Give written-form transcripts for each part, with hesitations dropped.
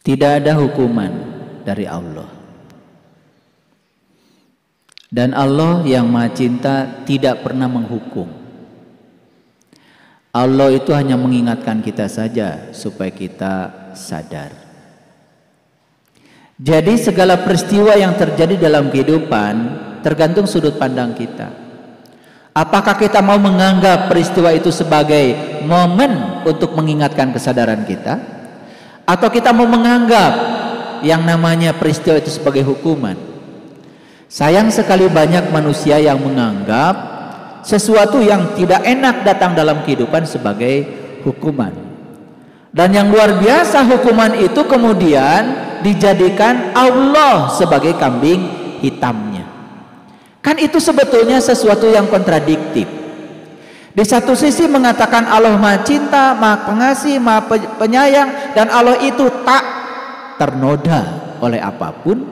Tidak ada hukuman dari Allah. Dan Allah yang Maha Cinta tidak pernah menghukum. Allah itu hanya mengingatkan kita saja supaya kita sadar. Jadi segala peristiwa yang terjadi dalam kehidupan tergantung sudut pandang kita. Apakah kita mau menganggap peristiwa itu sebagai momen untuk mengingatkan kesadaran kita, atau kita mau menganggap yang namanya peristiwa itu sebagai hukuman? Sayang sekali banyak manusia yang menganggap sesuatu yang tidak enak datang dalam kehidupan sebagai hukuman. Dan yang luar biasa, hukuman itu kemudian dijadikan Allah sebagai kambing hitamnya. Kan itu sebetulnya sesuatu yang kontradiktif. Di satu sisi mengatakan Allah Maha Cinta, Maha Pengasih, Maha Penyayang, dan Allah itu tak ternoda oleh apapun.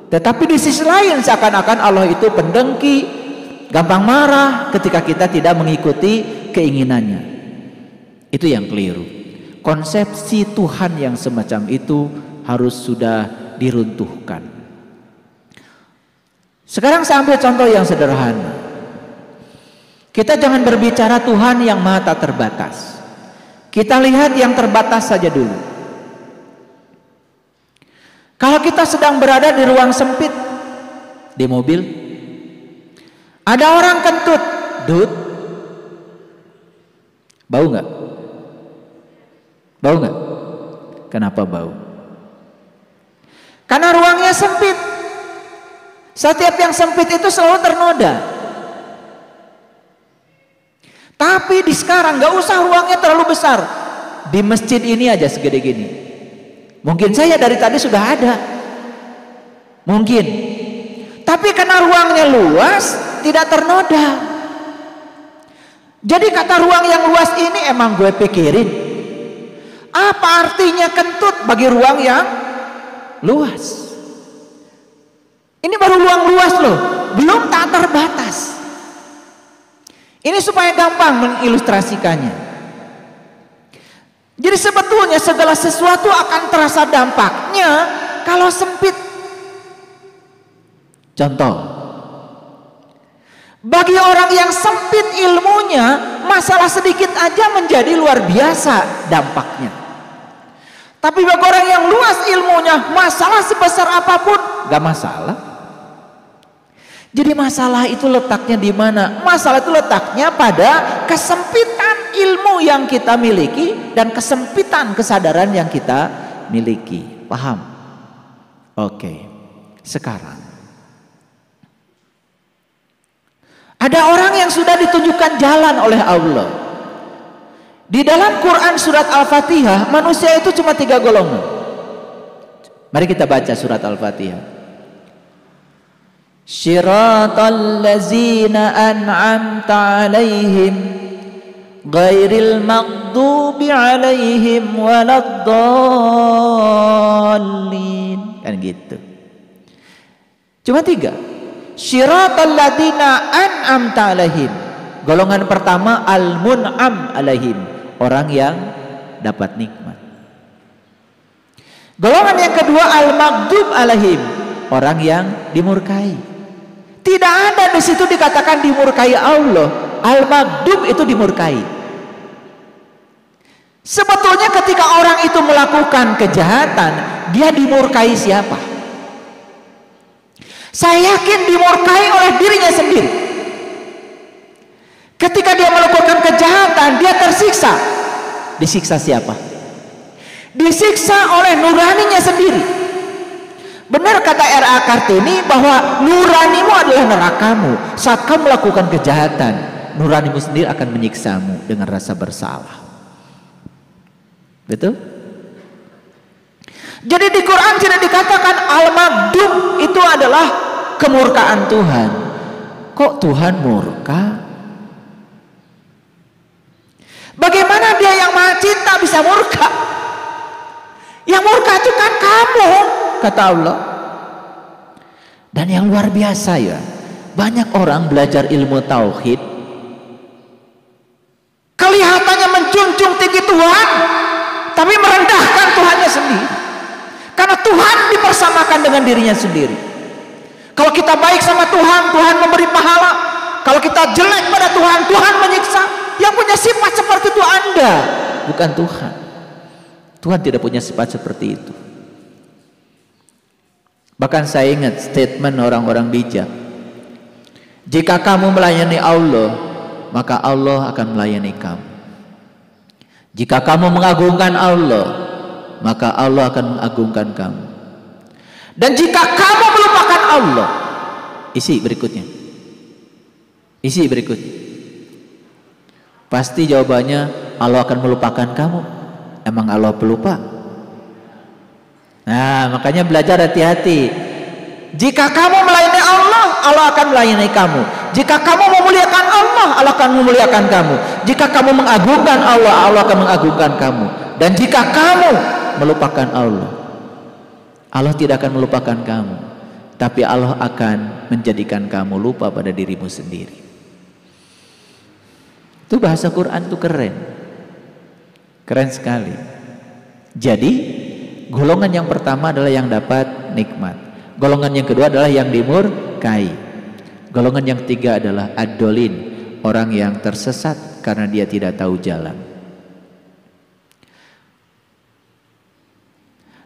Tetapi di sisi lain seakan-akan Allah itu pendengki, gampang marah ketika kita tidak mengikuti keinginannya. Itu yang keliru. Konsepsi Tuhan yang semacam itu harus sudah diruntuhkan. Sekarang saya ambil contoh yang sederhana. Kita jangan berbicara Tuhan yang maha tak terbatas. Kita lihat yang terbatas saja dulu. Kalau kita sedang berada di ruang sempit, di mobil, ada orang kentut, dud, bau nggak? Bau nggak? Kenapa bau? Karena ruangnya sempit. Setiap yang sempit itu selalu ternoda. Tapi di sekarang nggak usah ruangnya terlalu besar. Di masjid ini aja segede gini. Mungkin saya dari tadi sudah ada. Mungkin. Tapi karena ruangnya luas, tidak ternoda. Jadi kata ruang yang luas ini emang gue pikirin. Apa artinya kentut bagi ruang yang luas? Ini baru ruang luas loh, belum tak terbatas. Ini supaya gampang mengilustrasikannya. Jadi sebetulnya segala sesuatu akan terasa dampaknya kalau sempit. Contoh, bagi orang yang sempit ilmunya, masalah sedikit aja menjadi luar biasa dampaknya. Tapi bagi orang yang luas ilmunya, masalah sebesar apapun gak masalah. Jadi masalah itu letaknya di mana? Masalah itu letaknya pada kesempitan ilmu yang kita miliki dan kesempitan kesadaran yang kita miliki. Paham? Oke. Sekarang ada orang yang sudah ditunjukkan jalan oleh Allah. Di dalam Quran surat Al-Fatihah, manusia itu cuma 3 golongan. Mari kita baca surat Al-Fatihah. Syiratal ladzina an'amta 'alaihim ghairil maghdubi 'alaihim waladdallin. Kan gitu. Cuma 3. Syiratal ladzina an'amta 'alaihim. Golongan pertama al-mun'am 'alaihim, orang yang dapat nikmat. Golongan yang kedua al-maghdub 'alaihim, orang yang dimurkai. Tidak ada di situ dikatakan dimurkai Allah. Al-maghdub itu dimurkai. Sebetulnya ketika orang itu melakukan kejahatan, dia dimurkai siapa? Saya yakin dimurkai oleh dirinya sendiri. Ketika dia melakukan kejahatan, dia tersiksa. Disiksa siapa? Disiksa oleh nuraninya sendiri. Benar kata R.A. Kartini bahwa nuranimu adalah nerakamu. Saat kamu melakukan kejahatan, nuranimu sendiri akan menyiksamu dengan rasa bersalah. Betul? Jadi di Quran tidak dikatakan al-maghdub itu adalah kemurkaan Tuhan. Kok Tuhan murka? Bagaimana dia yang maha cinta bisa murka? Yang murka itu kan kamu, kata Allah. Dan yang luar biasa ya, banyak orang belajar ilmu tauhid, kelihatannya menjunjung tinggi Tuhan, tapi merendahkan Tuhannya sendiri. Karena Tuhan dipersamakan dengan dirinya sendiri. Kalau kita baik sama Tuhan, Tuhan memberi pahala. Kalau kita jelek pada Tuhan, Tuhan menyiksa. Yang punya sifat seperti itu Anda, bukan Tuhan. Tuhan tidak punya sifat seperti itu. Bahkan saya ingat statement orang-orang bijak. Jika kamu melayani Allah, maka Allah akan melayani kamu. Jika kamu mengagungkan Allah, maka Allah akan mengagungkan kamu. Dan jika kamu melupakan Allah, isi berikutnya. Pasti jawabannya Allah akan melupakan kamu. Emang Allah pelupa? Nah, makanya belajar hati-hati. Jika kamu melayani Allah, Allah akan melayani kamu. Jika kamu memuliakan Allah, Allah akan memuliakan kamu. Jika kamu mengagungkan Allah, Allah akan mengagungkan kamu. Dan jika kamu melupakan Allah, Allah tidak akan melupakan kamu, tapi Allah akan menjadikan kamu lupa pada dirimu sendiri. Itu bahasa Quran itu keren. Keren sekali. Jadi golongan yang pertama adalah yang dapat nikmat. Golongan yang kedua adalah yang dimurkai. Golongan yang ketiga adalah ad-dolin, orang yang tersesat karena dia tidak tahu jalan.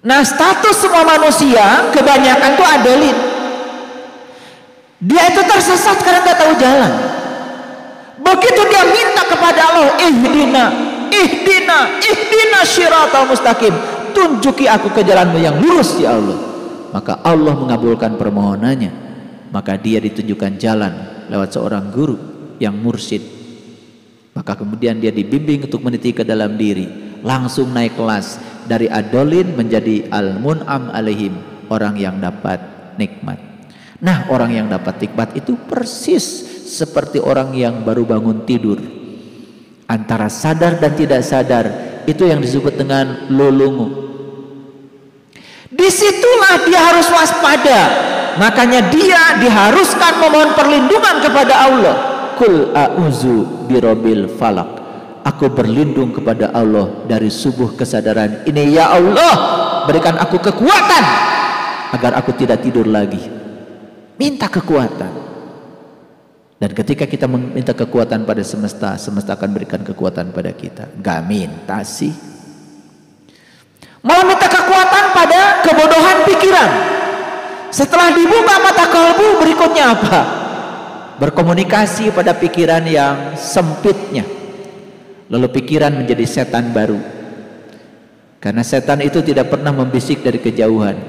Nah, status semua manusia kebanyakan tuh ad-dolin. Dia itu tersesat karena tidak tahu jalan. Begitu dia minta kepada Allah, ihdina syiratal mustaqim, tunjuki aku ke jalanmu yang lurus ya Allah. Maka Allah mengabulkan permohonannya. Maka dia ditunjukkan jalan lewat seorang guru yang mursyid. Maka kemudian dia dibimbing untuk meniti ke dalam diri, langsung naik kelas dari adolin menjadi al-mun'am alaihim, orang yang dapat nikmat. Nah, orang yang dapat nikmat itu persis seperti orang yang baru bangun tidur, antara sadar dan tidak sadar. Itu yang disebut dengan lulungu. Disitulah dia harus waspada. Makanya dia diharuskan memohon perlindungan kepada Allah. Kul a'udzu birabbil falak, aku berlindung kepada Allah dari subuh kesadaran ini. Ya Allah, berikan aku kekuatan agar aku tidak tidur lagi. Minta kekuatan. Dan ketika kita meminta kekuatan pada semesta, semesta akan berikan kekuatan pada kita. Gak minta sih. Mau minta kekuatan pada kebodohan pikiran. Setelah dibuka mata kalbu, berikutnya apa? Berkomunikasi pada pikiran yang sempitnya. Lalu pikiran menjadi setan baru. Karena setan itu tidak pernah membisik dari kejauhan.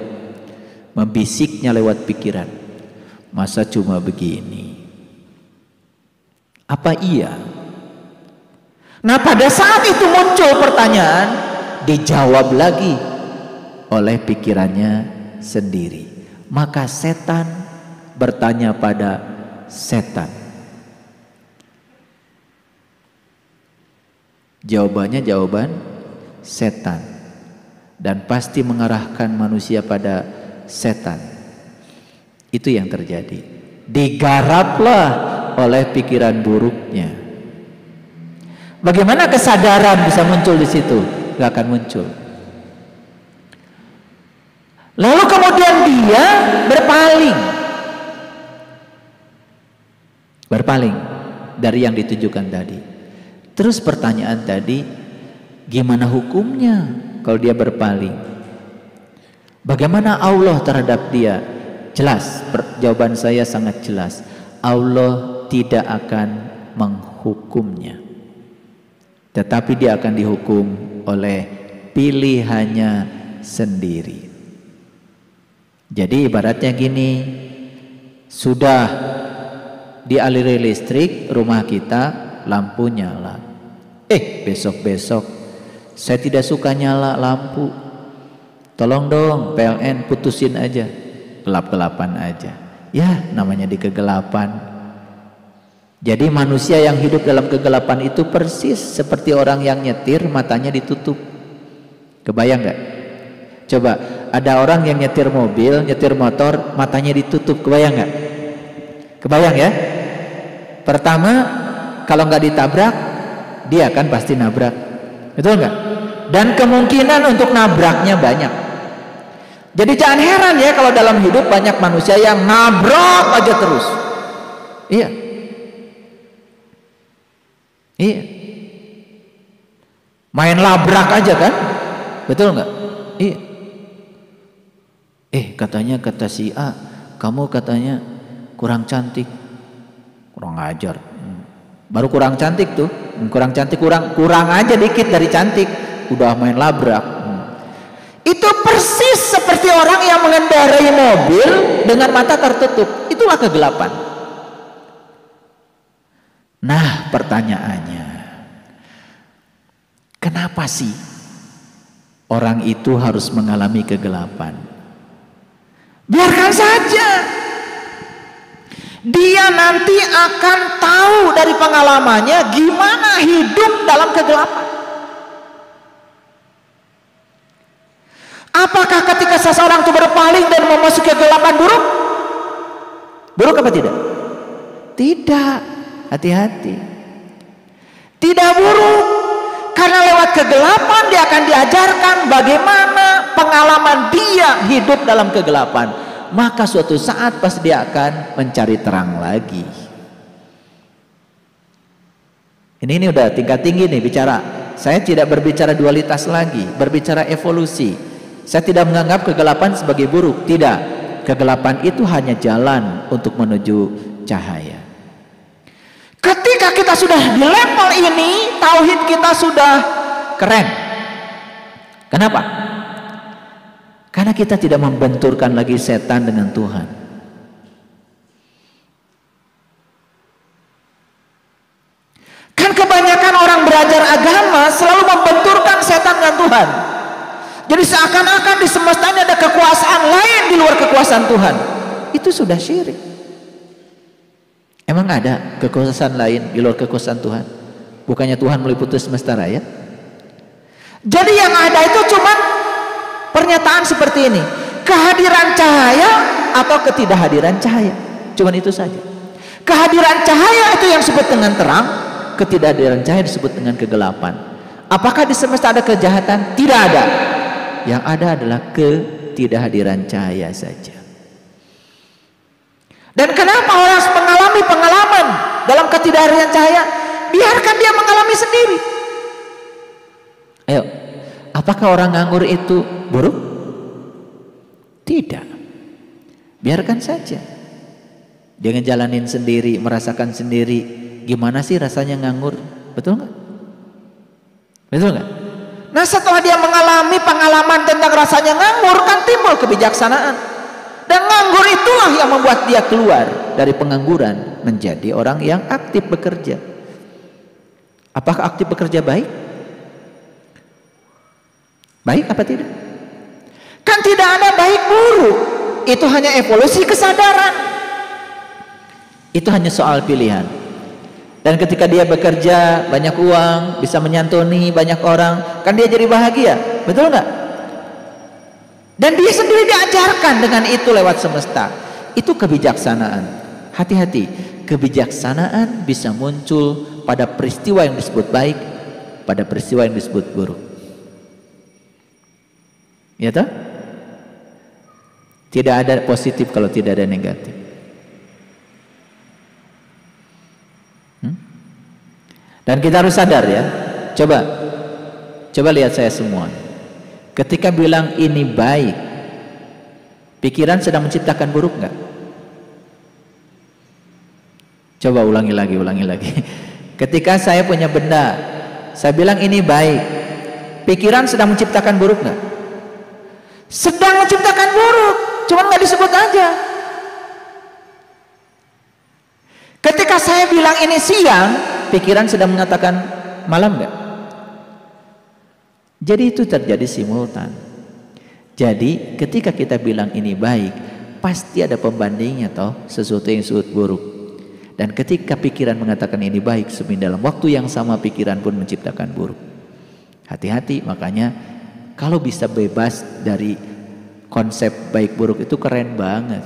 Membisiknya lewat pikiran. Masa cuma begini? Apa iya? Nah, pada saat itu muncul pertanyaan, dijawab lagi oleh pikirannya sendiri. Maka setan bertanya pada setan. Jawabannya jawaban setan, dan pasti mengarahkan manusia pada setan. Itu yang terjadi. Digaraplah oleh pikiran buruknya. Bagaimana kesadaran bisa muncul di situ? Gak akan muncul. Lalu kemudian dia berpaling dari yang ditujukan tadi. Terus pertanyaan tadi, gimana hukumnya kalau dia berpaling? Bagaimana Allah terhadap dia? Jelas, jawaban saya sangat jelas. Allah tidak akan menghukumnya, tetapi dia akan dihukum oleh pilihannya sendiri. Jadi ibaratnya gini, sudah dialiri listrik rumah kita, lampu nyala. Besok-besok saya tidak suka nyala lampu, tolong dong PLN putusin aja, gelap-gelapan aja. Ya, namanya di kegelapan. Jadi manusia yang hidup dalam kegelapan itu persis seperti orang yang nyetir matanya ditutup. Kebayang nggak? Coba ada orang yang nyetir mobil, nyetir motor, matanya ditutup, kebayang nggak? Kebayang ya? Pertama, kalau nggak ditabrak, dia kan pasti nabrak, betul nggak? Dan kemungkinan untuk nabraknya banyak. Jadi jangan heran ya kalau dalam hidup banyak manusia yang nabrak aja terus. Iya. Iya. Main labrak aja kan? Betul nggak? Iya. Katanya kata si A, kamu katanya kurang cantik. Kurang ajar. Baru kurang cantik tuh. Kurang cantik, kurang aja dikit dari cantik. Udah main labrak. Itu persis seperti orang yang mengendarai mobil dengan mata tertutup. Itulah kegelapan. Nah, pertanyaannya, kenapa sih orang itu harus mengalami kegelapan? Biarkan saja. Dia nanti akan tahu dari pengalamannya gimana hidup dalam kegelapan. Apakah ketika seseorang itu berpaling dan memasuki kegelapan buruk? Buruk apa tidak? Tidak. Hati-hati. Tidak buruk. Karena lewat kegelapan dia akan diajarkan bagaimana pengalaman dia hidup dalam kegelapan. Maka suatu saat pasti dia akan mencari terang lagi. Ini udah tingkat tinggi nih bicara. Saya tidak berbicara dualitas lagi, berbicara evolusi. Saya tidak menganggap kegelapan sebagai buruk. Tidak. Kegelapan itu hanya jalan untuk menuju cahaya. Ketika kita sudah di level ini, tauhid kita sudah keren. Kenapa? Karena kita tidak membenturkan lagi setan dengan Tuhan. Kan kebanyakan orang belajar agama selalu membenturkan setan dengan Tuhan. Jadi seakan-akan di semesta ini ada kekuasaan lain di luar kekuasaan Tuhan. Itu sudah syirik. Emang ada kekuasaan lain di luar kekuasaan Tuhan? Bukannya Tuhan meliputi semesta raya? Jadi yang ada itu cuma pernyataan seperti ini. Kehadiran cahaya atau ketidakhadiran cahaya. Cuman itu saja. Kehadiran cahaya itu yang disebut dengan terang. Ketidakhadiran cahaya disebut dengan kegelapan. Apakah di semesta ada kejahatan? Tidak ada. Yang ada adalah ketidakhadiran cahaya saja. Dan kenapa orang harus mengalami pengalaman dalam ketidakhadiran cahaya? Biarkan dia mengalami sendiri. Ayo, apakah orang nganggur itu buruk? Tidak. Biarkan saja. Dia ngejalanin sendiri, merasakan sendiri. Gimana sih rasanya nganggur? Betul nggak? Betul nggak? Nah, setelah dia mengalami pengalaman tentang rasanya nganggur, kan timbul kebijaksanaan. Dan nganggur itulah yang membuat dia keluar dari pengangguran menjadi orang yang aktif bekerja. Apakah aktif bekerja baik? Baik apa tidak? Kan tidak ada baik buruk. Itu hanya evolusi kesadaran. Itu hanya soal pilihan. Dan ketika dia bekerja banyak uang, bisa menyantuni banyak orang, kan dia jadi bahagia. Betul nggak? Dan dia sendiri diajarkan dengan itu lewat semesta. Itu kebijaksanaan. Hati-hati, kebijaksanaan bisa muncul pada peristiwa yang disebut baik, pada peristiwa yang disebut buruk. Ya toh? Tidak ada positif kalau tidak ada negatif. Dan kita harus sadar ya. Coba lihat saya semua. Ketika bilang ini baik, pikiran sedang menciptakan buruk nggak? Coba ulangi lagi. Ketika saya punya benda, saya bilang ini baik, pikiran sedang menciptakan buruk nggak? Sedang menciptakan buruk, cuma nggak disebut aja. Ketika saya bilang ini siang, pikiran sedang mengatakan malam nggak? Jadi itu terjadi simultan. Jadi ketika kita bilang ini baik, pasti ada pembandingnya toh, sesuatu yang disebut buruk. Dan ketika pikiran mengatakan ini baik, sebenarnya dalam waktu yang sama pikiran pun menciptakan buruk. Hati-hati, makanya kalau bisa bebas dari konsep baik buruk itu keren banget.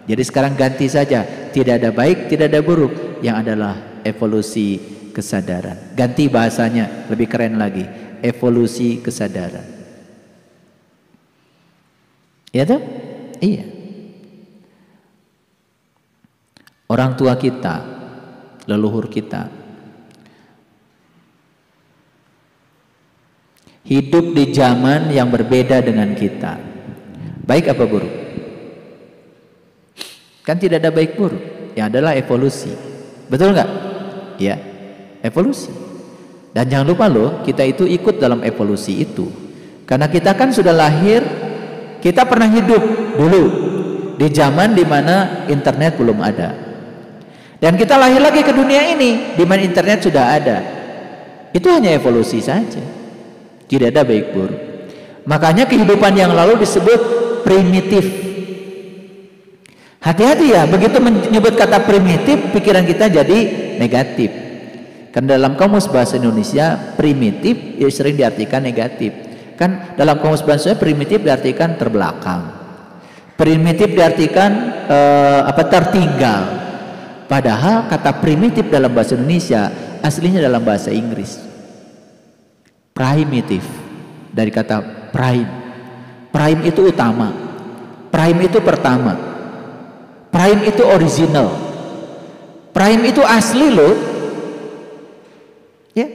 Jadi sekarang ganti saja, tidak ada baik, tidak ada buruk, yang adalah evolusi kesadaran. Ganti bahasanya, lebih keren lagi, evolusi kesadaran. Ya toh? Iya. Orang tua kita, leluhur kita, hidup di zaman yang berbeda dengan kita. Baik apa buruk? Kan tidak ada baik buruk. Yang adalah evolusi. Betul nggak? Ya, evolusi. Dan jangan lupa loh, kita itu ikut dalam evolusi itu. Karena kita kan sudah lahir, kita pernah hidup dulu di zaman dimana internet belum ada. Dan kita lahir lagi ke dunia ini dimana internet sudah ada. Itu hanya evolusi saja. Tidak ada baik buruk. Makanya kehidupan yang lalu disebut primitif. Hati-hati ya, begitu menyebut kata primitif, pikiran kita jadi negatif. Karena dalam kamus bahasa Indonesia primitif ya sering diartikan negatif. Kan dalam kamus bahasa Indonesia primitif diartikan terbelakang. Primitif diartikan tertinggal. Padahal kata primitif dalam bahasa Indonesia aslinya dalam bahasa Inggris. Primitif, dari kata prime. Prime itu utama. Prime itu pertama. Prime itu original. Prime itu asli loh. Ya.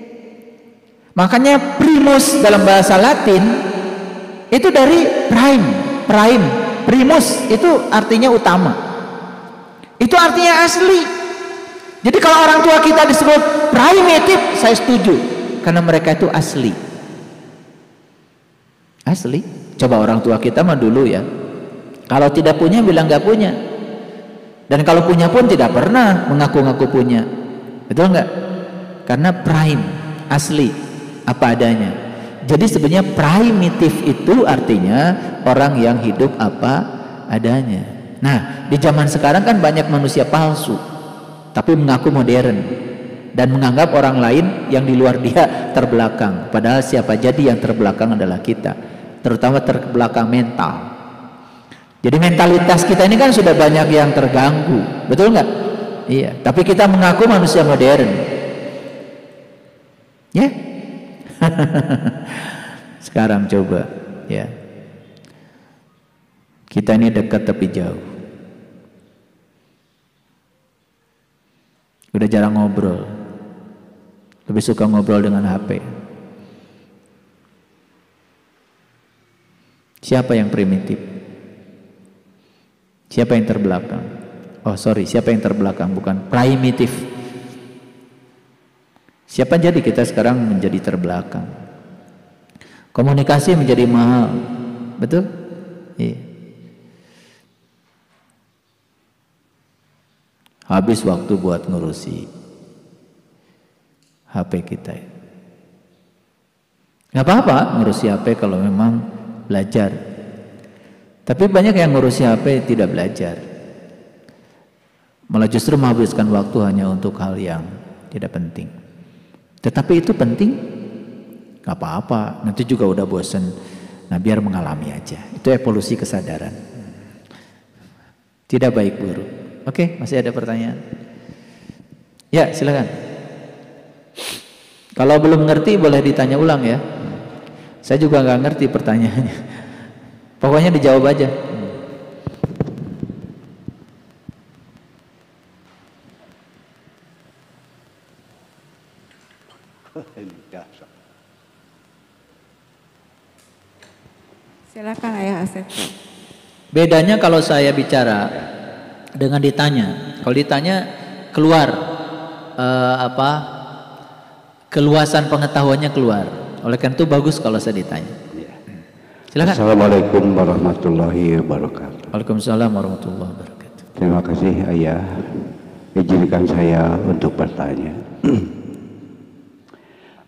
Makanya primus dalam bahasa Latin itu dari prime. Prime, primus itu artinya utama. Itu artinya asli. Jadi kalau orang tua kita disebut primitif, saya setuju. Karena mereka itu asli. Asli. Coba orang tua kita mah dulu ya. Kalau tidak punya bilang gak punya. Dan kalau punya pun tidak pernah mengaku-ngaku punya. Betul nggak? Karena prime, asli, apa adanya. Jadi sebenarnya primitif itu artinya orang yang hidup apa adanya. Nah, di zaman sekarang kan banyak manusia palsu, tapi mengaku modern dan menganggap orang lain yang di luar dia terbelakang. Padahal siapa jadi yang terbelakang adalah kita, terutama terbelakang mental. Jadi mentalitas kita ini kan sudah banyak yang terganggu, betul nggak? Iya. Tapi kita mengaku manusia modern, ya. Sekarang coba, ya. Kita ini dekat tapi jauh. Udah jarang ngobrol. Lebih suka ngobrol dengan HP. Siapa yang primitif? Siapa yang terbelakang? Oh sorry, siapa yang terbelakang? Bukan primitif. Siapa jadi kita sekarang menjadi terbelakang? Komunikasi menjadi mahal. Betul? Iya. Habis waktu buat ngurusi HP kita. Gak apa-apa ngurusi HP kalau memang belajar. Tapi banyak yang ngurusi HP tidak belajar. Malah justru menghabiskan waktu hanya untuk hal yang tidak penting. Tetapi itu penting, gak apa-apa. Nanti juga udah bosen. Nah biar mengalami aja. Itu evolusi kesadaran. Tidak baik buruk. Oke, masih ada pertanyaan? Ya, silakan. Kalau belum ngerti boleh ditanya ulang ya. Saya juga nggak ngerti pertanyaannya. Pokoknya dijawab aja. Silakan Ayah Asep. Bedanya kalau saya bicara dengan ditanya. Kalau ditanya keluar keluasan pengetahuannya keluar. Oleh karena itu bagus kalau saya ditanya. Silakan. Assalamualaikum warahmatullahi wabarakatuh. Waalaikumsalam warahmatullahi wabarakatuh. Terima kasih Ayah, izinkan saya untuk bertanya.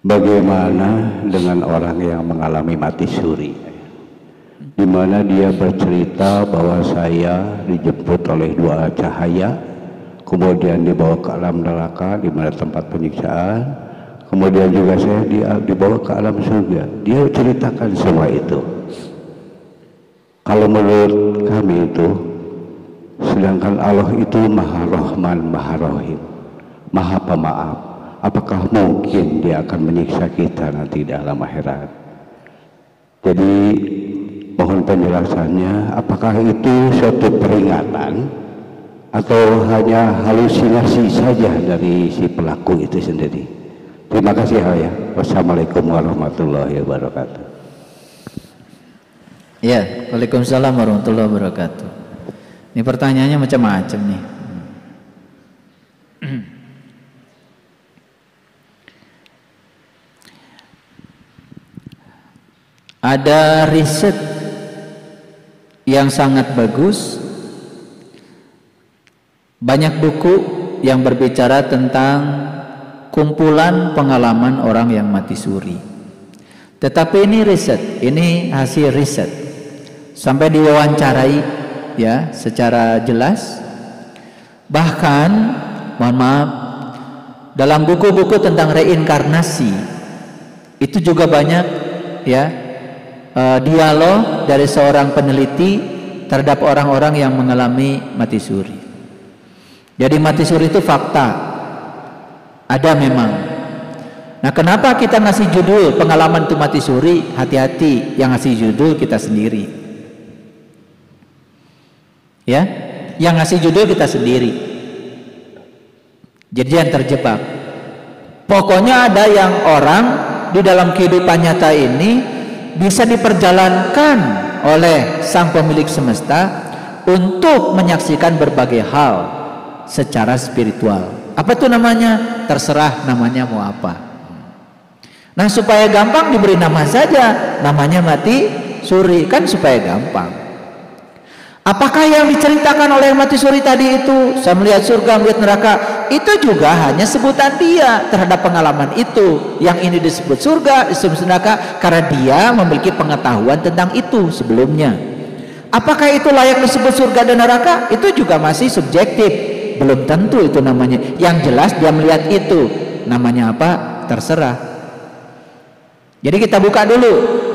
Bagaimana dengan orang yang mengalami mati suri, di mana dia bercerita bahwa saya dijemput oleh dua cahaya, kemudian dibawa ke alam neraka di mana tempat penyiksaan, kemudian juga saya dibawa ke alam surga. Dia ceritakan semua itu. Kalau menurut kami itu, sedangkan Allah itu Maha Rahman, Maha Rahim, Maha Pemaaf, apakah mungkin dia akan menyiksa kita nanti di alam akhirat? Jadi mohon penjelasannya, apakah itu suatu peringatan atau hanya halusinasi saja dari si pelaku itu sendiri? Terima kasih ya. Wassalamualaikum warahmatullahi wabarakatuh. Ya, waalaikumsalam warahmatullahi wabarakatuh. Ini pertanyaannya macam-macam nih. Ada riset yang sangat bagus, banyak buku yang berbicara tentang kumpulan pengalaman orang yang mati suri. Tetapi ini riset, ini hasil riset, sampai diwawancarai ya secara jelas. Bahkan mohon maaf, dalam buku-buku tentang reinkarnasi itu juga banyak ya dialog dari seorang peneliti terhadap orang-orang yang mengalami mati suri. Jadi mati suri itu fakta, ada memang. Nah, kenapa kita ngasih judul pengalaman itu mati suri? Hati-hati, yang ngasih judul kita sendiri. Ya, yang ngasih judul kita sendiri. Jadi yang terjebak. Pokoknya ada yang orang di dalam kehidupan nyata ini bisa diperjalankan oleh sang pemilik semesta untuk menyaksikan berbagai hal secara spiritual. Apa itu namanya? Terserah namanya mau apa. Nah, supaya gampang diberi nama saja, namanya mati suri, kan supaya gampang. Apakah yang diceritakan oleh mati suri tadi itu, saya melihat surga, melihat neraka, itu juga hanya sebutan dia terhadap pengalaman itu. Yang ini disebut surga, disebut neraka karena dia memiliki pengetahuan tentang itu sebelumnya. Apakah itu layak disebut surga dan neraka? Itu juga masih subjektif, belum tentu itu namanya. Yang jelas dia melihat itu, namanya apa? Terserah. Jadi kita buka dulu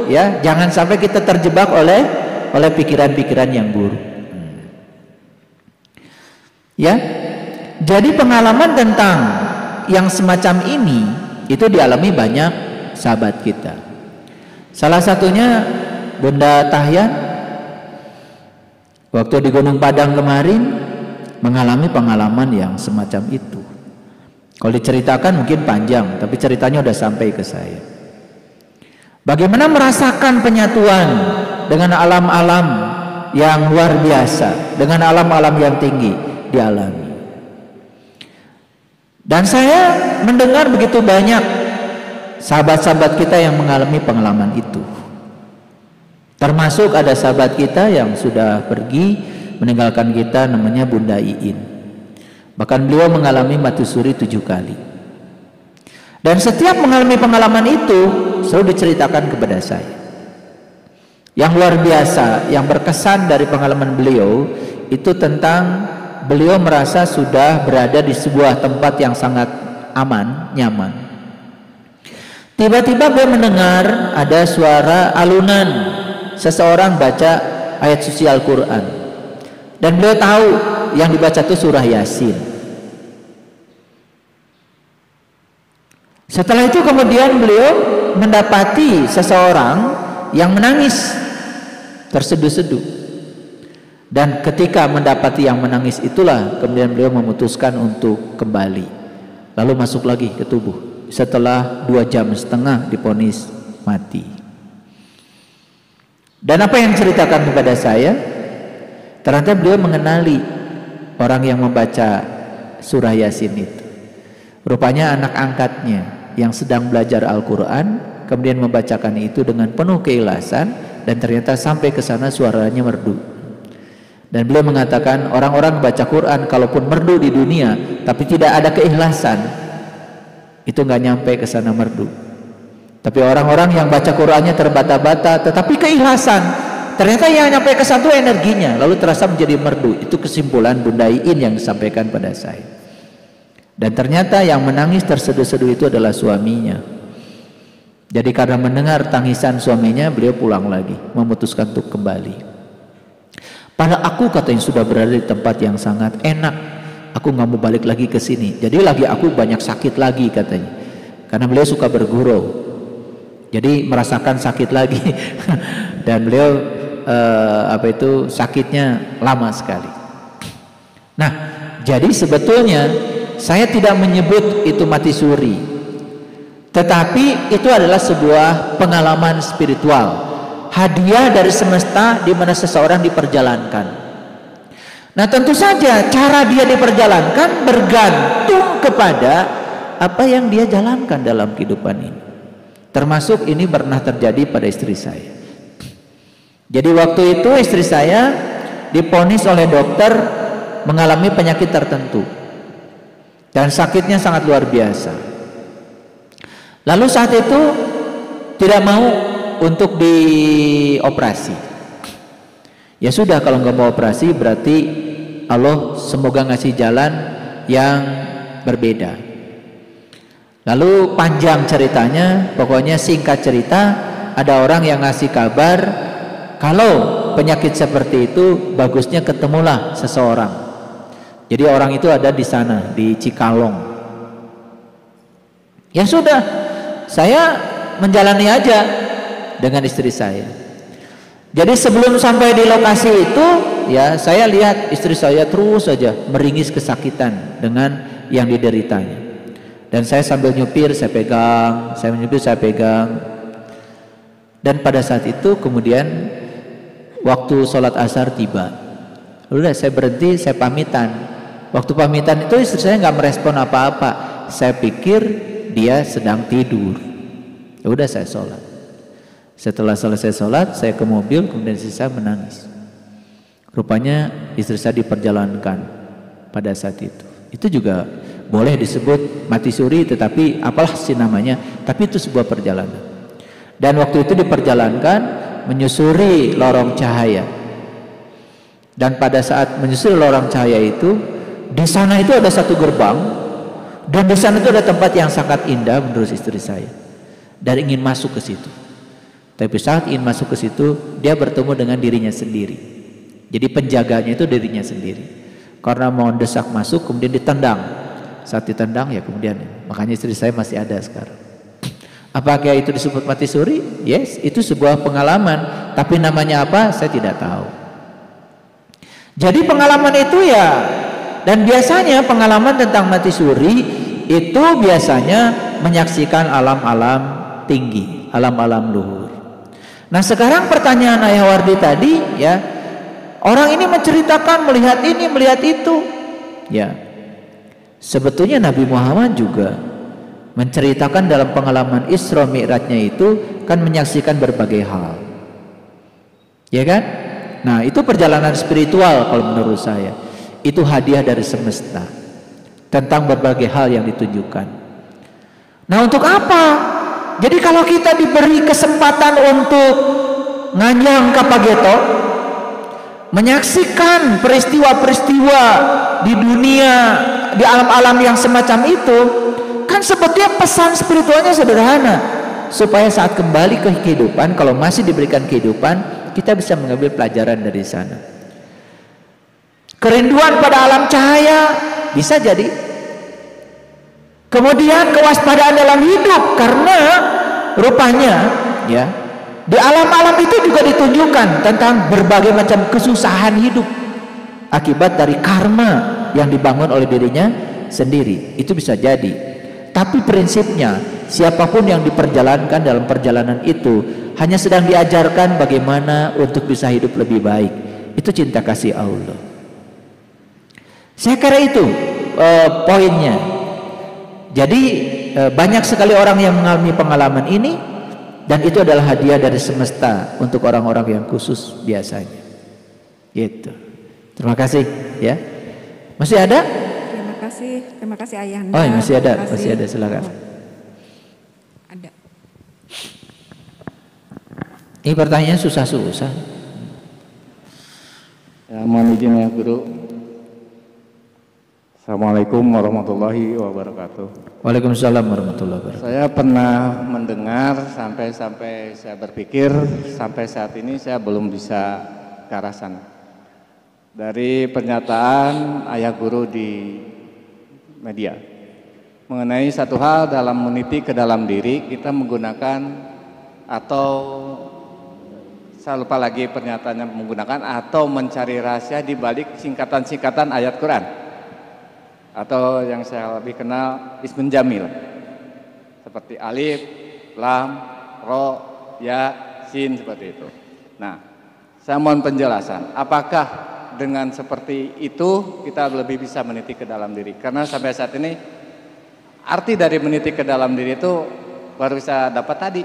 ya, jangan sampai kita terjebak oleh pikiran-pikiran yang buruk. Ya, jadi pengalaman tentang yang semacam ini itu dialami banyak sahabat kita. Salah satunya Bunda Tahyan waktu di Gunung Padang kemarin mengalami pengalaman yang semacam itu. Kalau diceritakan mungkin panjang, tapi ceritanya udah sampai ke saya. Bagaimana merasakan penyatuan dengan alam-alam yang luar biasa, dengan alam-alam yang tinggi dialami. Dan saya mendengar begitu banyak sahabat-sahabat kita yang mengalami pengalaman itu. Termasuk ada sahabat kita yang sudah pergi meninggalkan kita, namanya Bunda Iin. Bahkan beliau mengalami mati suri 7 kali. Dan setiap mengalami pengalaman itu selalu diceritakan kepada saya. Yang luar biasa, yang berkesan dari pengalaman beliau itu tentang beliau merasa sudah berada di sebuah tempat yang sangat aman, nyaman. Tiba-tiba beliau mendengar ada suara alunan seseorang baca ayat suci Al-Quran. Dan beliau tahu yang dibaca itu surah Yasin. Setelah itu kemudian beliau mendapati seseorang yang menangis terseduh-seduh. Dan ketika mendapati yang menangis itulah kemudian beliau memutuskan untuk kembali. Lalu masuk lagi ke tubuh. Setelah 2,5 jam divonis mati. Dan apa yang diceritakan kepada saya? Ternyata beliau mengenali orang yang membaca surah Yasin itu. Rupanya anak angkatnya yang sedang belajar Al-Quran, kemudian membacakan itu dengan penuh keikhlasan, dan ternyata sampai ke sana suaranya merdu. Dan beliau mengatakan orang-orang baca Quran kalaupun merdu di dunia tapi tidak ada keikhlasan, itu nggak nyampe ke sana merdu. Tapi orang-orang yang baca Qurannya terbata-bata tetapi keikhlasan, ternyata yang nyampe ke satu energinya lalu terasa menjadi merdu. Itu kesimpulan Bunda Iin yang disampaikan pada saya. Dan ternyata yang menangis terseduh-seduh itu adalah suaminya. Jadi karena mendengar tangisan suaminya, beliau pulang lagi, memutuskan untuk kembali. Pada aku katanya sudah berada di tempat yang sangat enak, aku nggak mau balik lagi ke sini. Jadi lagi aku banyak sakit lagi katanya, karena beliau suka bergurau. Jadi merasakan sakit lagi. Dan beliau sakitnya lama sekali. Nah, jadi sebetulnya saya tidak menyebut itu mati suri, tetapi itu adalah sebuah pengalaman spiritual, hadiah dari semesta di mana seseorang diperjalankan. Nah, tentu saja cara dia diperjalankan bergantung kepada apa yang dia jalankan dalam kehidupan ini. Termasuk ini pernah terjadi pada istri saya. Jadi waktu itu istri saya diponis oleh dokter mengalami penyakit tertentu dan sakitnya sangat luar biasa. Lalu saat itu tidak mau untuk dioperasi. Ya sudah, kalau nggak mau operasi berarti Allah semoga ngasih jalan yang berbeda. Lalu panjang ceritanya, pokoknya singkat cerita, ada orang yang ngasih kabar kalau penyakit seperti itu bagusnya ketemulah seseorang. Jadi orang itu ada di sana, di Cikalong. Ya sudah, saya menjalani aja dengan istri saya. Jadi sebelum sampai di lokasi itu, ya saya lihat istri saya terus saja meringis kesakitan dengan yang dideritanya. Dan saya sambil nyupir saya pegang, saya menyupir saya pegang. Dan pada saat itu kemudian waktu sholat asar tiba. Udah saya berhenti, saya pamitan. Waktu pamitan itu istri saya nggak merespon apa-apa. Saya pikir dia sedang tidur. Ya udah saya sholat. Setelah selesai sholat, saya ke mobil, kemudian istri saya menangis. Rupanya istri saya diperjalankan pada saat itu. Itu juga boleh disebut mati suri, tetapi apalah sih namanya, tapi itu sebuah perjalanan. Dan waktu itu diperjalankan menyusuri lorong cahaya. Dan pada saat menyusuri lorong cahaya itu, di sana itu ada satu gerbang, dan di sana itu ada tempat yang sangat indah menurut istri saya. Dan ingin masuk ke situ. Tapi saat ingin masuk ke situ, dia bertemu dengan dirinya sendiri. Jadi penjaganya itu dirinya sendiri. Karena mau desak masuk, kemudian ditendang. Saat ditendang ya kemudian, makanya istri saya masih ada sekarang. Apakah itu disebut mati suri? Yes, itu sebuah pengalaman. Tapi namanya apa? Saya tidak tahu. Jadi pengalaman itu ya, dan biasanya pengalaman tentang mati suri itu biasanya menyaksikan alam-alam tinggi, alam-alam luhur. Nah sekarang pertanyaan Ayah Wardi tadi ya, orang ini menceritakan melihat ini, melihat itu. Ya, sebetulnya Nabi Muhammad juga menceritakan dalam pengalaman Isra Mi'rajnya itu kan menyaksikan berbagai hal. Ya kan? Nah itu perjalanan spiritual kalau menurut saya. Itu hadiah dari semesta tentang berbagai hal yang ditunjukkan. Nah untuk apa? Jadi kalau kita diberi kesempatan untuk nganyang Kapageto, menyaksikan peristiwa-peristiwa di dunia, di alam-alam yang semacam itu, kan sebetulnya pesan spiritualnya sederhana, supaya saat kembali ke kehidupan, kalau masih diberikan kehidupan, kita bisa mengambil pelajaran dari sana. Kerinduan pada alam cahaya bisa jadi. Kemudian kewaspadaan dalam hidup, karena rupanya ya di alam-alam itu juga ditunjukkan tentang berbagai macam kesusahan hidup akibat dari karma yang dibangun oleh dirinya sendiri. Itu bisa jadi. Tapi prinsipnya siapapun yang diperjalankan dalam perjalanan itu hanya sedang diajarkan bagaimana untuk bisa hidup lebih baik. Itu cinta kasih Allah. Saya kira itu poinnya. Jadi banyak sekali orang yang mengalami pengalaman ini, dan itu adalah hadiah dari semesta untuk orang-orang yang khusus biasanya. Gitu. Terima kasih ya. Masih ada? Terima kasih Ayahanda. Oh, masih ada, masih ada, silakan. Ada. Ini pertanyaan susah-susah. Ya, mohon izin ya Guru. Assalamualaikum warahmatullahi wabarakatuh. Waalaikumsalam warahmatullahi wabarakatuh. Saya pernah mendengar sampai saya berpikir sampai saat ini saya belum bisa ke arah sana. Dari pernyataan Ayah Guru di media mengenai satu hal dalam meniti ke dalam diri, kita menggunakan atau saya lupa lagi pernyataannya menggunakan atau mencari rahasia di balik singkatan-singkatan ayat Quran. Atau yang saya lebih kenal ismun jamil. Seperti alif, lam, ro, ya, sin seperti itu. Nah, saya mohon penjelasan. Apakah dengan seperti itu kita lebih bisa meniti ke dalam diri? Karena sampai saat ini arti dari meniti ke dalam diri itu baru bisa dapat tadi,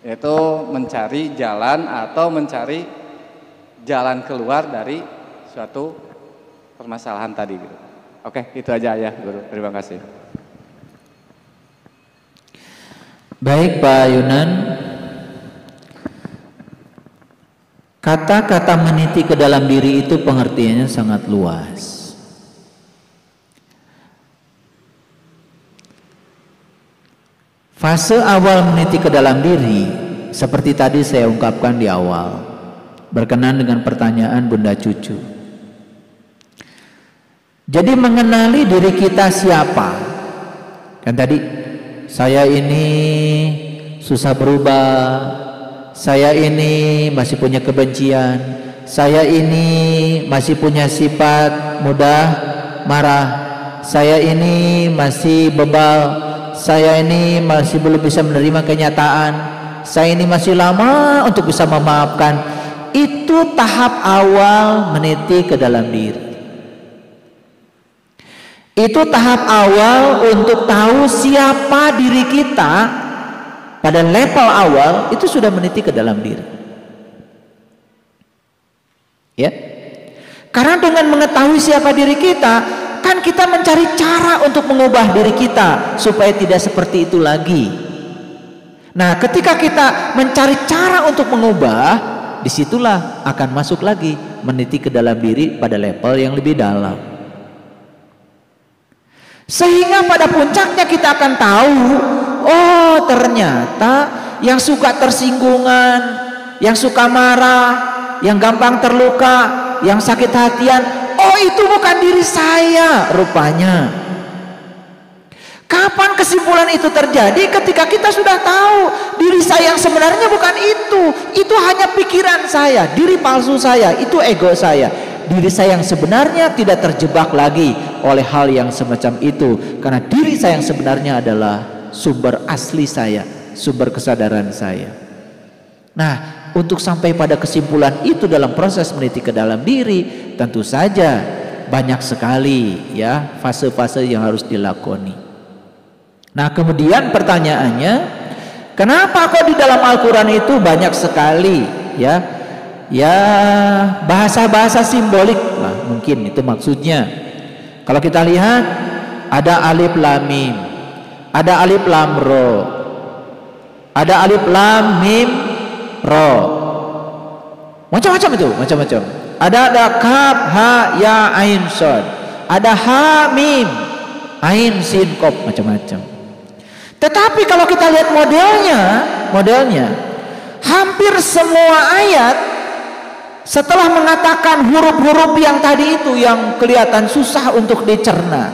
yaitu mencari jalan atau mencari jalan keluar dari suatu permasalahan tadi gitu. Oke, itu aja ya Guru. Terima kasih. Baik Pak Yunan. Kata-kata meniti ke dalam diri itu pengertiannya sangat luas. Fase awal meniti ke dalam diri, seperti tadi saya ungkapkan di awal, berkenan dengan pertanyaan Bunda Cucu. Jadi mengenali diri kita siapa. Kan tadi, saya ini susah berubah, saya ini masih punya kebencian, saya ini masih punya sifat mudah marah, saya ini masih bebal, saya ini masih belum bisa menerima kenyataan, saya ini masih lama untuk bisa memaafkan. Itu tahap awal meniti ke dalam diri. Itu tahap awal untuk tahu siapa diri kita. Pada level awal itu sudah meniti ke dalam diri. Ya. Karena dengan mengetahui siapa diri kita, kan kita mencari cara untuk mengubah diri kita supaya tidak seperti itu lagi. Nah, ketika kita mencari cara untuk mengubah, disitulah akan masuk lagi meniti ke dalam diri pada level yang lebih dalam. Sehingga pada puncaknya kita akan tahu, oh ternyata yang suka tersinggungan, yang suka marah, yang gampang terluka, yang sakit hatian, oh itu bukan diri saya rupanya. Kapan kesimpulan itu terjadi? Ketika kita sudah tahu diri saya yang sebenarnya bukan itu hanya pikiran saya, diri palsu saya, itu ego saya. Diri saya yang sebenarnya tidak terjebak lagi oleh hal yang semacam itu, karena diri saya yang sebenarnya adalah sumber asli saya, sumber kesadaran saya. Nah, untuk sampai pada kesimpulan itu dalam proses meniti ke dalam diri, tentu saja banyak sekali ya fase-fase yang harus dilakoni. Nah, kemudian pertanyaannya, kenapa kok di dalam Al-Quran itu banyak sekali ya bahasa-bahasa simbolik lah, mungkin itu maksudnya. Kalau kita lihat ada alif lam mim, ada alif lam ro, ada alif lam mim ro, macam-macam itu, macam-macam. Ada kaf ha ya ain shad, ada ha mim ain sin qaf, macam-macam. Tetapi kalau kita lihat modelnya hampir semua ayat setelah mengatakan huruf-huruf yang tadi itu yang kelihatan susah untuk dicerna,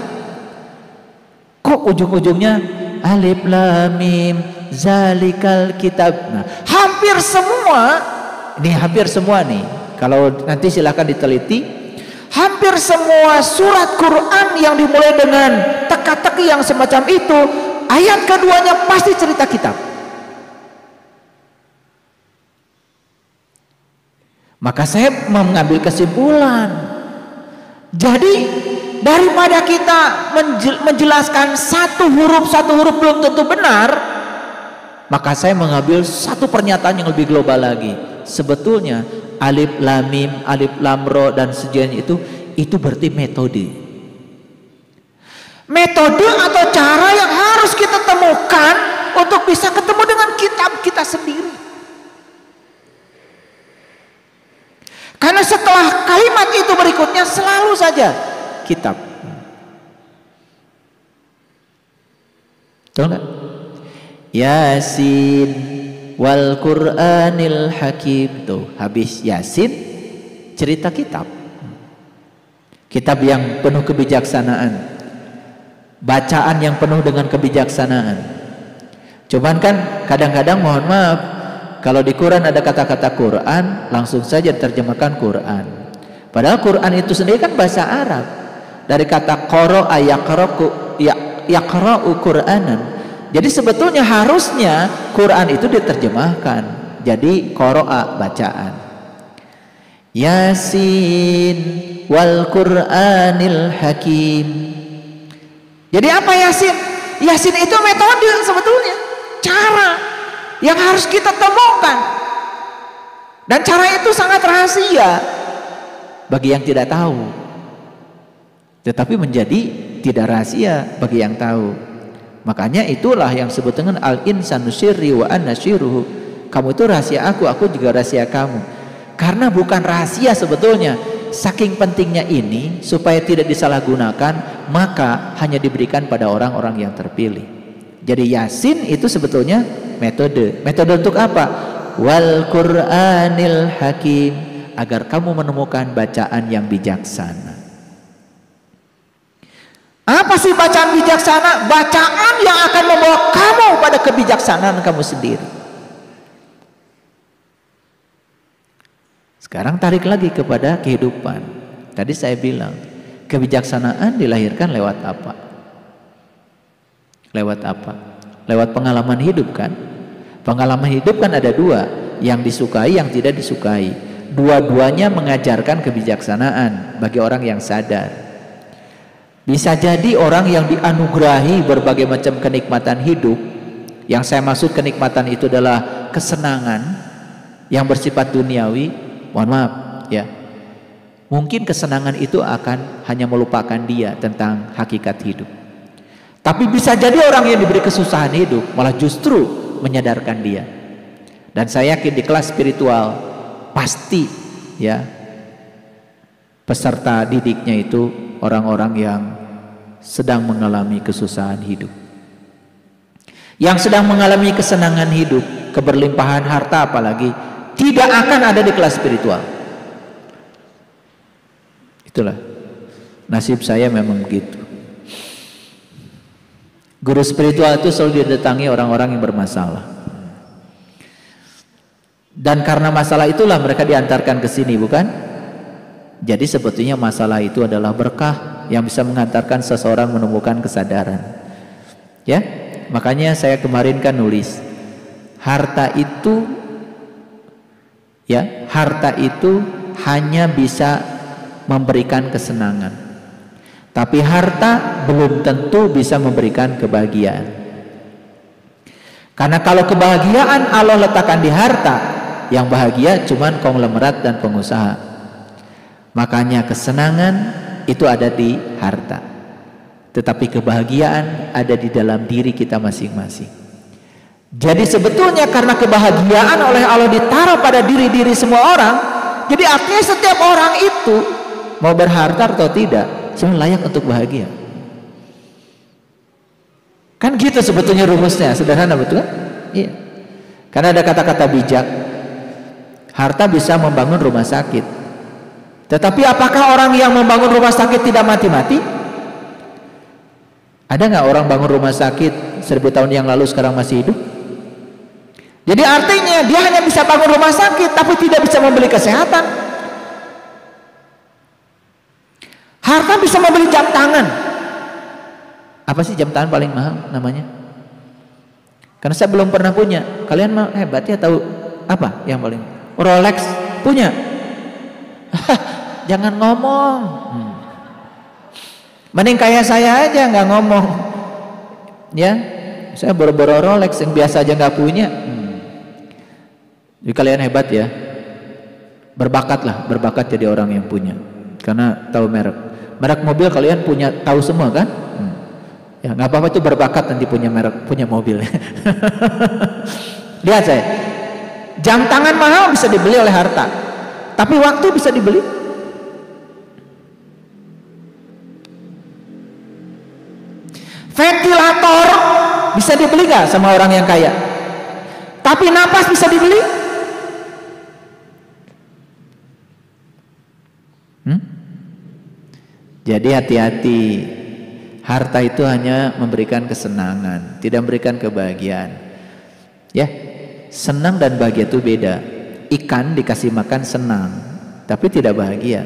kok ujung-ujungnya alif lam mim zalikal kitab. Nah, hampir semua nih, kalau nanti silakan diteliti, hampir semua surat Quran yang dimulai dengan teka-teki yang semacam itu, ayat keduanya pasti cerita kitab. Maka saya mengambil kesimpulan, jadi daripada kita menjelaskan satu huruf belum tentu benar, maka saya mengambil satu pernyataan yang lebih global lagi. Sebetulnya alif lam mim, alif lam ro dan sejenisnya itu berarti metode atau cara yang harus kita temukan untuk bisa ketemu dengan kitab kita sendiri. Karena setelah kalimat itu berikutnya selalu saja kitab. Tahu nggak? Yasin wal Qur'anil Hakim. Tuh, habis Yasin cerita kitab. Kitab yang penuh kebijaksanaan. Bacaan yang penuh dengan kebijaksanaan. Cuman kan kadang-kadang mohon maaf, kalau di Quran ada kata-kata Quran, langsung saja diterjemahkan Quran. Padahal Quran itu sendiri kan bahasa Arab. Dari kata qara'a yaqra'u Qur'anan. Jadi sebetulnya harusnya Quran itu diterjemahkan jadi qara'a, bacaan. Yasin wal Qur'anil Hakim. Jadi apa Yasin? Yasin itu metode sebetulnya, cara yang harus kita temukan. Dan cara itu sangat rahasia bagi yang tidak tahu. Tetapi menjadi tidak rahasia bagi yang tahu. Makanya itulah yang disebut dengan al-insanu sirri wa ana sirruhu. Kamu itu rahasia aku juga rahasia kamu. Karena bukan rahasia sebetulnya. Saking pentingnya ini supaya tidak disalahgunakan, maka hanya diberikan pada orang-orang yang terpilih. Jadi Yasin itu sebetulnya metode. Metode untuk apa? Wal Qur'anil Hakim, agar kamu menemukan bacaan yang bijaksana. Apa sih bacaan bijaksana? Bacaan yang akan membawa kamu pada kebijaksanaan kamu sendiri. Sekarang tarik lagi kepada kehidupan. Tadi saya bilang, kebijaksanaan dilahirkan lewat apa? Lewat apa? Lewat pengalaman hidup kan? Pengalaman hidup kan ada dua, yang disukai, yang tidak disukai. Dua-duanya mengajarkan kebijaksanaan bagi orang yang sadar. Bisa jadi orang yang dianugerahi berbagai macam kenikmatan hidup, yang saya maksud kenikmatan itu adalah kesenangan yang bersifat duniawi. Mohon maaf ya, mungkin kesenangan itu akan hanya melupakan dia tentang hakikat hidup. Tapi bisa jadi orang yang diberi kesusahan hidup malah justru menyadarkan dia. Dan saya yakin di kelas spiritual pasti ya peserta didiknya itu orang-orang yang sedang mengalami kesusahan hidup, yang sedang mengalami kesenangan hidup, keberlimpahan harta apalagi, tidak akan ada di kelas spiritual. Itulah nasib saya, memang begitu. Guru spiritual itu selalu didatangi orang-orang yang bermasalah. Dan karena masalah itulah mereka diantarkan ke sini, bukan? Jadi sebetulnya masalah itu adalah berkah yang bisa mengantarkan seseorang menemukan kesadaran. Ya, makanya saya kemarin kan nulis, harta itu ya, harta itu hanya bisa memberikan kesenangan, tapi harta belum tentu bisa memberikan kebahagiaan. Karena kalau kebahagiaan Allah letakkan di harta, yang bahagia cuman konglomerat dan pengusaha. Makanya kesenangan itu ada di harta, tetapi kebahagiaan ada di dalam diri kita masing-masing. Jadi sebetulnya karena kebahagiaan oleh Allah ditaruh pada diri-diri semua orang, jadi artinya setiap orang itu mau berharta atau tidak, semua layak untuk bahagia. Kan gitu sebetulnya rumusnya, sederhana betul kan? Iya. Karena ada kata-kata bijak, harta bisa membangun rumah sakit. Tetapi apakah orang yang membangun rumah sakit tidak mati-mati? Ada nggak orang bangun rumah sakit 1000 tahun yang lalu sekarang masih hidup? Jadi artinya dia hanya bisa bangun rumah sakit tapi tidak bisa membeli kesehatan. Harta bisa membeli jam tangan. Apa sih jam tangan paling mahal namanya? Karena saya belum pernah punya. Kalian mah hebat ya, tahu apa yang paling? Rolex punya? Jangan ngomong. Mending kayak saya aja nggak ngomong. Ya, saya boro-boro Rolex yang biasa aja nggak punya. Jadi kalian hebat ya, berbakatlah, berbakat jadi orang yang punya, karena tahu merek mobil kalian punya, tahu semua kan? Ya nggak apa-apa, itu berbakat nanti punya merek, punya mobil. Lihat saya, jam tangan mahal bisa dibeli oleh harta, tapi waktu bisa dibeli. Ventilator bisa dibeli nggak sama orang yang kaya? Tapi napas bisa dibeli? Jadi hati-hati, harta itu hanya memberikan kesenangan, tidak memberikan kebahagiaan. Ya, senang dan bahagia itu beda. Ikan dikasih makan senang, tapi tidak bahagia.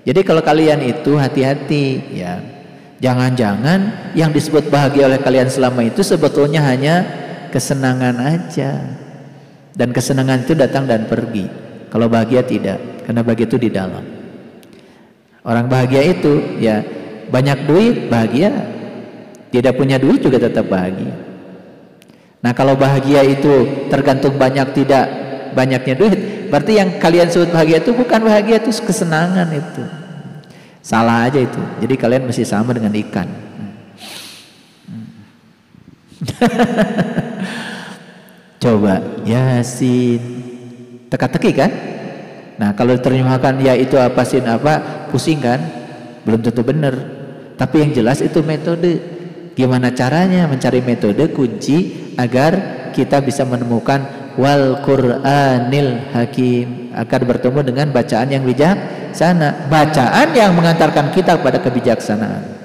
Jadi kalau kalian itu hati-hati ya. Jangan-jangan yang disebut bahagia oleh kalian selama itu sebetulnya hanya kesenangan aja. Dan kesenangan itu datang dan pergi. Kalau bahagia tidak, karena bahagia itu di dalam. Orang bahagia itu ya banyak duit bahagia, tidak punya duit juga tetap bahagia. Nah kalau bahagia itu tergantung banyak tidak banyaknya duit, berarti yang kalian sebut bahagia itu bukan bahagia, itu kesenangan itu. Salah aja itu. Jadi kalian mesti sama dengan ikan. Coba Yasin, teka-teki kan? Nah kalau diterjemahkan ya itu apa sin apa, pusing kan? Belum tentu benar. Tapi yang jelas itu metode. Gimana caranya mencari metode kunci agar kita bisa menemukan wal Qur'anil Hakim, agar bertemu dengan bacaan yang bijaksana, bacaan yang mengantarkan kita kepada kebijaksanaan.